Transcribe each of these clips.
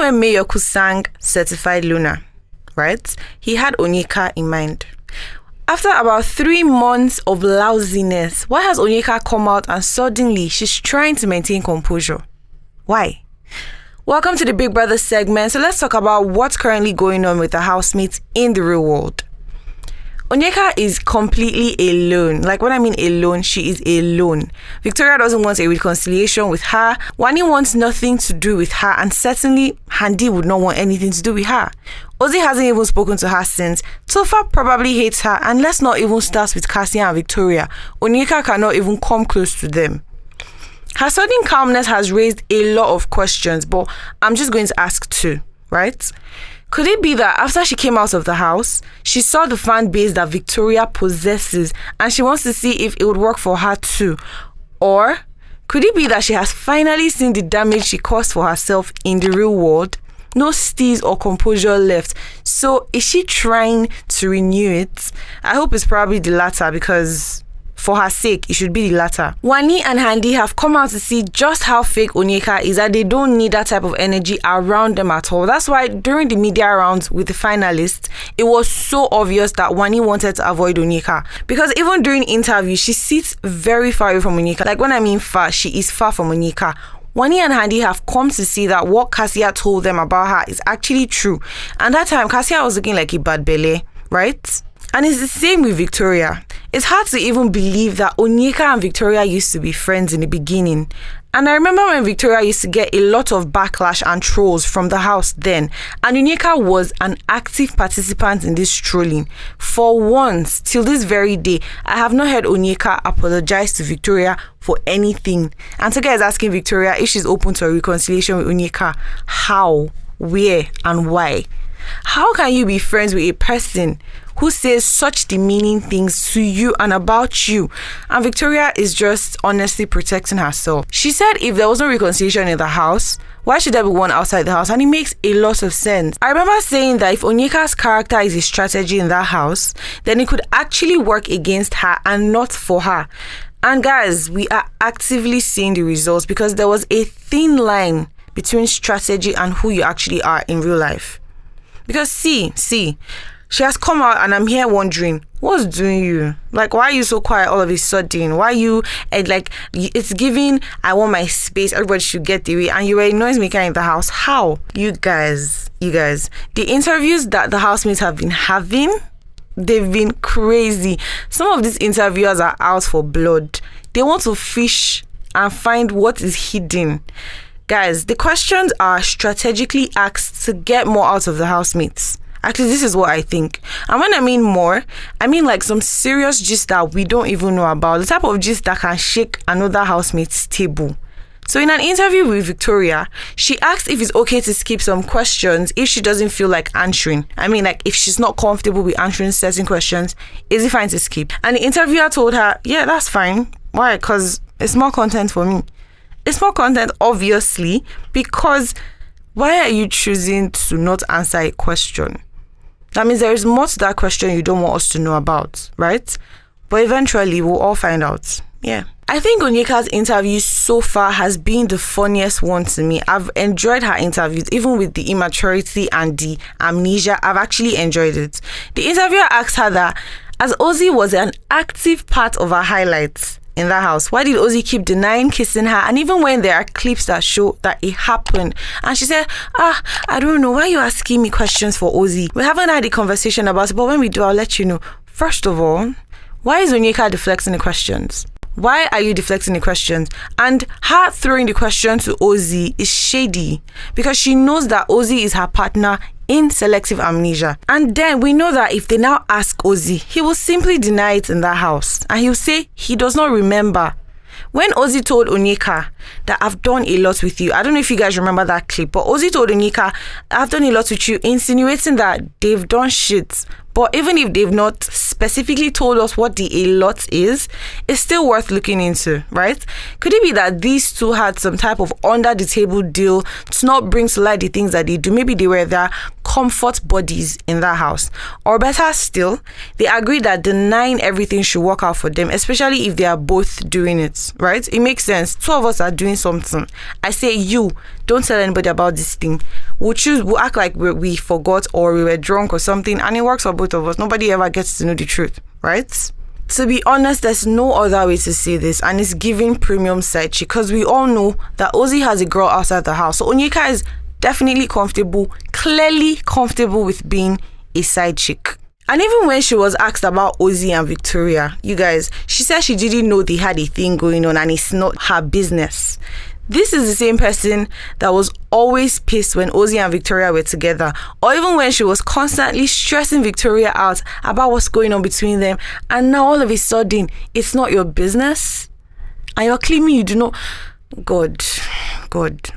when Mayoku sang Certified Loner, right, he had Onyeka in mind. After about 3 months of lousiness, why has Onyeka come out and suddenly she's trying to maintain composure? Why? Welcome to the Big Brother segment. So let's talk about what's currently going on with the housemates in the real world. Onyeka is completely alone. Like, when I mean alone, she is alone. Victoria doesn't want a reconciliation with her. Wanni wants nothing to do with her, and certainly Handi would not want anything to do with her. Ozee hasn't even spoken to her since. Tofa probably hates her, and let's not even start with Kassia and Victoria. Onyeka cannot even come close to them. Her sudden calmness has raised a lot of questions, but I'm just going to ask two, right? Could it be that after she came out of the house, she saw the fan base that Victoria possesses and she wants to see if it would work for her too? Or could it be that she has finally seen the damage she caused for herself in the real world? No steeze or composure left. So is she trying to renew it? I hope it's probably the latter, because for her sake, it should be the latter. Wanni and Handi have come out to see just how fake Onyeka is, that they don't need that type of energy around them at all. That's why during the media rounds with the finalists, it was so obvious that Wanni wanted to avoid Onyeka. Because even during interviews, she sits very far away from Onyeka. Like, when I mean far, she is far from Onyeka. Wanni and Handi have come to see that what Kassia told them about her is actually true. And that time, Kassia was looking like a bad belly, right? And it's the same with Victoria. It's hard to even believe that Onyeka and Victoria used to be friends in the beginning. And I remember when Victoria used to get a lot of backlash and trolls from the house then. And Onyeka was an active participant in this trolling. For once, till this very day, I have not heard Onyeka apologize to Victoria for anything. And Toga is asking Victoria if she's open to a reconciliation with Onyeka. How, where, and why? How can you be friends with a person who says such demeaning things to you and about you? And Victoria is just honestly protecting herself. She said if there was no reconciliation in the house, why should there be one outside the house? And it makes a lot of sense. I remember saying that if Onyeka's character is a strategy in that house, then it could actually work against her and not for her. And guys, we are actively seeing the results, because there was a thin line between strategy and who you actually are in real life. Because see, she has come out, and I'm here wondering, what's doing you? Like, why are you so quiet all of a sudden? Why are you, like, it's giving, I want my space, everybody should get the way, and you were a noisemaker in the house. How? You guys, the interviews that the housemates have been having, they've been crazy. Some of these interviewers are out for blood. They want to fish and find what is hidden. Guys, the questions are strategically asked to get more out of the housemates. Actually, this is what I think. And when I mean more, I mean like some serious gist that we don't even know about. The type of gist that can shake another housemate's table. So in an interview with Victoria, she asked if it's okay to skip some questions if she doesn't feel like answering. I mean, like, if she's not comfortable with answering certain questions, is it fine to skip? And the interviewer told her, yeah, that's fine. Why? Because it's more content for me. It's more content, obviously, because why are you choosing to not answer a question? That means there is more to that question you don't want us to know about, right? But eventually, we'll all find out. Yeah. I think Onyeka's interview so far has been the funniest one to me. I've enjoyed her interviews, even with the immaturity and the amnesia. I've actually enjoyed it. The interviewer asked her that, as Ozee was an active part of her highlights in that house, why did Ozee keep denying kissing her? And even when there are clips that show that it happened, and she said, I don't know, why are you asking me questions for Ozee? We haven't had a conversation about it, but when we do, I'll let you know. First of all, why is Onyeka deflecting the questions? Why are you deflecting the questions? And her throwing the question to Ozee is shady, because she knows that Ozee is her partner in selective amnesia. And then we know that if they now ask Ozee, he will simply deny it in that house, and he'll say he does not remember. When Ozee told Onyeka that I've done a lot with you, I don't know if you guys remember that clip, but Ozee told Onyeka, I've done a lot with you, insinuating that they've done shit. But even if they've not specifically told us what the a lot is, it's still worth looking into, right? Could it be that these two had some type of under the table deal to not bring to light the things that they do? Maybe they were their comfort buddies in that house. Or better still, they agreed that denying everything should work out for them, especially if they are both doing it, right? It makes sense. Two of us are doing something. I say, you, don't tell anybody about this thing. we'll act like we forgot or we were drunk or something, and it works for both of us. Nobody ever gets to know the truth, right? To be honest, there's no other way to say this, and it's giving premium side chick, because we all know that Ozee has a girl outside the house. So Onyeka is definitely comfortable, clearly comfortable with being a side chick. And even when she was asked about Ozee and Victoria, you guys, she said she didn't know they had a thing going on and it's not her business. This is the same person that was always pissed when Ozee and Victoria were together, or even when she was constantly stressing Victoria out about what's going on between them. And now all of a sudden, it's not your business. And you're claiming you do not... God,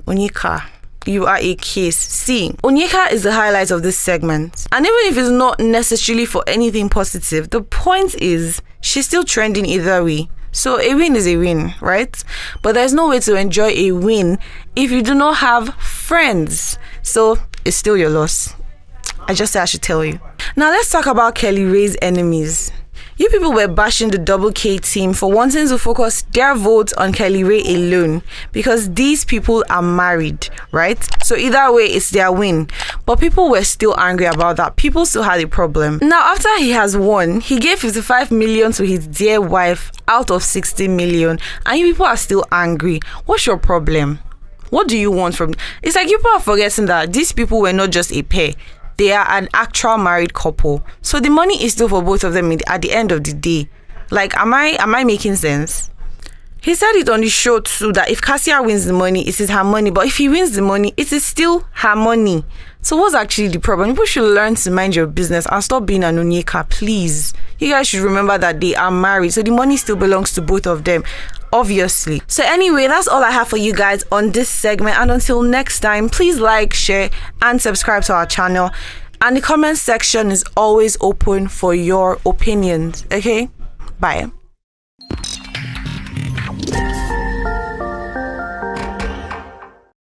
Onyeka, you are a case. See, Onyeka is the highlight of this segment. And even if it's not necessarily for anything positive, the point is she's still trending either way. So a win is a win, right? But there's no way to enjoy a win if you do not have friends. So it's still your loss. I just said I should tell you. Now let's talk about Kellyrae's enemies. You people were bashing the Double K team for wanting to focus their votes on Kellyrae alone, because these people are married, right? So either way, it's their win. But people were still angry about that. People still had a problem. Now, after he has won, he gave 55 million to his dear wife out of 60 million. And you people are still angry. What's your problem? What do you want from... It's like you people are forgetting that these people were not just a pair. They are an actual married couple. So the money is still for both of them at the end of the day. Like, am I making sense? He said it on the show too, that if Kassia wins the money, it is her money. But if he wins the money, it is still her money. So what's actually the problem? People should learn to mind your business and stop being an Onyeka, please. You guys should remember that they are married. So the money still belongs to both of them, obviously. So anyway, that's all I have for you guys on this segment. And until next time, please like, share, and subscribe to our channel. And the comment section is always open for your opinions, okay? Bye.